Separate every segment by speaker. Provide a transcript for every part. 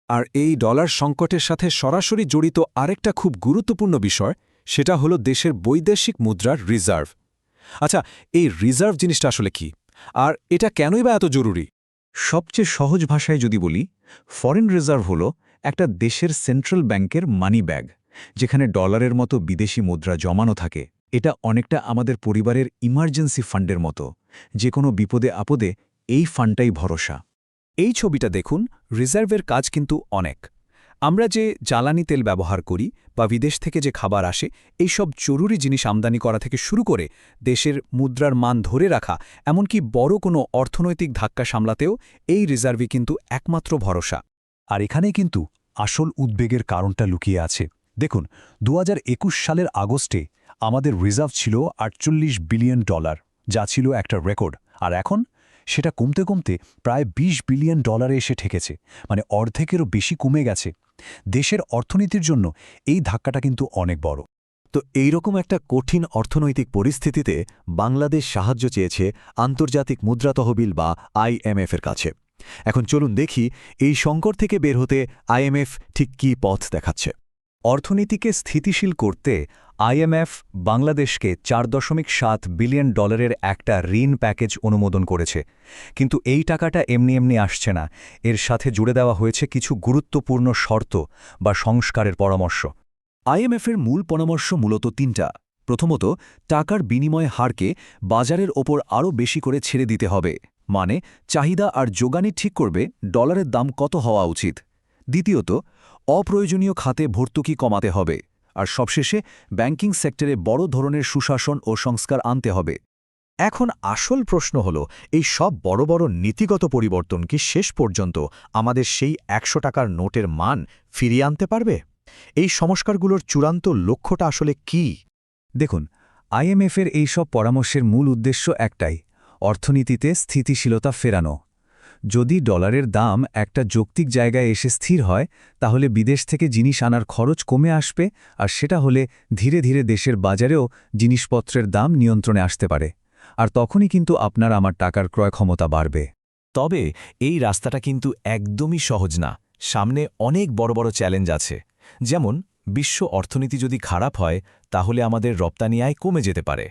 Speaker 1: আর এই ডলার সংকটের সাথে সরাসরি জড়িত আরেকটা খুব গুরুত্বপূর্ণ বিষয়, সেটা হলো দেশের বৈদেশিক মুদ্রার রিজার্ভ। আচ্ছা, এই রিজার্ভ জিনিসটা আসলে কি, আর এটা কেনই বা এত জরুরি?
Speaker 2: সবচেয়ে সহজ ভাষায় যদি বলি, ফরেন রিজার্ভ হল একটা দেশের সেন্ট্রাল ব্যাংকের মানি ব্যাগ, যেখানে ডলারের মতো বিদেশি মুদ্রা জমানো থাকে। এটা অনেকটা আমাদের পরিবারের ইমার্জেন্সি ফান্ডের মতো। যে কোনো বিপদে আপদে এই ফান্ডটাই ভরসা।
Speaker 1: এই ছবিটা দেখুন, রিজার্ভের কাজ কিন্তু অনেক। আমরা যে জ্বালানি তেল ব্যবহার করি বা বিদেশ থেকে যে খাবার আসে, এই সব জরুরি জিনিস আমদানি করা থেকে শুরু করে দেশের মুদ্রার মান ধরে রাখা, এমনকি বড় কোনো অর্থনৈতিক ধাক্কা সামলাতেও এই রিজার্ভই কিন্তু একমাত্র ভরসা।
Speaker 3: আর এখানেই কিন্তু আসল উদ্বেগের কারণটা লুকিয়ে আছে। দেখুন, 2021 সালের আগস্টে আমাদের রিজার্ভ ছিল $48 বিলিয়ন, যা ছিল একটা রেকর্ড। আর এখন সেটা কমতে কমতে প্রায় $20 বিলিয়ন এসে ঠেকেছে, মানে অর্ধেকেরও বেশি কমে গেছে। দেশের অর্থনীতির জন্য এই ধাক্কাটা কিন্তু অনেক বড়।
Speaker 4: তো এইরকম একটা কঠিন অর্থনৈতিক পরিস্থিতিতে বাংলাদেশ সাহায্য চেয়েছে আন্তর্জাতিক মুদ্রা তহবিল বা IMF-এর কাছে। এখন চলুন দেখি এই সংকট থেকে বের হতে IMF ঠিক কী পথ দেখাচ্ছে।
Speaker 2: অর্থনীতিকে স্থিতিশীল করতে IMF বাংলাদেশকে $4.7 বিলিয়ন একটা ঋণ প্যাকেজ অনুমোদন করেছে। কিন্তু এই টাকাটা এমনি এমনি আসছে না, এর সাথে জুড়ে দেওয়া হয়েছে কিছু গুরুত্বপূর্ণ শর্ত বা সংস্কারের পরামর্শ।
Speaker 4: IMF-এর মূল পরামর্শ মূলত তিনটা। প্রথমত, টাকার বিনিময় হারকে বাজারের ওপর আরও বেশি করে ছেড়ে দিতে হবে, মানে চাহিদা আর যোগানই ঠিক করবে ডলারের দাম কত হওয়া উচিত। দ্বিতীয়ত, অপ্রয়োজনীয় খাতে ভর্তুকি কমাতে হবে। আর সবশেষে ব্যাংকিং সেক্টরে বড় ধরনের সুশাসন ও সংস্কার আনতে হবে।
Speaker 5: এখন আসল প্রশ্ন হল, এই সব বড় বড় নীতিগত পরিবর্তন কি শেষ পর্যন্ত আমাদের সেই 100 টাকার নোটের মান ফিরিয়ে আনতে পারবে? এই সংস্কারগুলোর চূড়ান্ত লক্ষ্যটা আসলে কি?
Speaker 2: দেখুন, IMF-এর এই সব পরামর্শের মূল উদ্দেশ্য একটাই: অর্থনীতিতে স্থিতিশীলতা ফেরানো। যদি ডলারের দাম একটা যৌক্তিক জায়গায় এসে স্থির হয়, তাহলে বিদেশ থেকে জিনিস আনার খরচ কমে আসবে, আর সেটা হলে ধীরে ধীরে দেশের বাজারেও জিনিসপত্রের দাম নিয়ন্ত্রণে আসতে পারে। আর তখনই কিন্তু আপনার আমার টাকার ক্রয় ক্ষমতা বাড়বে।
Speaker 6: তবে এই রাস্তাটা কিন্তু একদমই সহজ না। সামনে অনেক বড় বড় চ্যালেঞ্জ আছে। যেমন, বিশ্ব অর্থনীতি যদি খারাপ হয়, তাহলে আমাদের রপ্তানি আয় কমে যেতে পারে।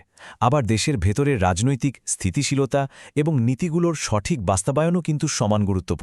Speaker 6: আবার দেশের ভেতরের রাজনৈতিক স্থিতিশীলতা এবং নীতিগুলোর সঠিক বাস্তবায়নও কিন্তু সমান গুরুত্বপূর্ণ।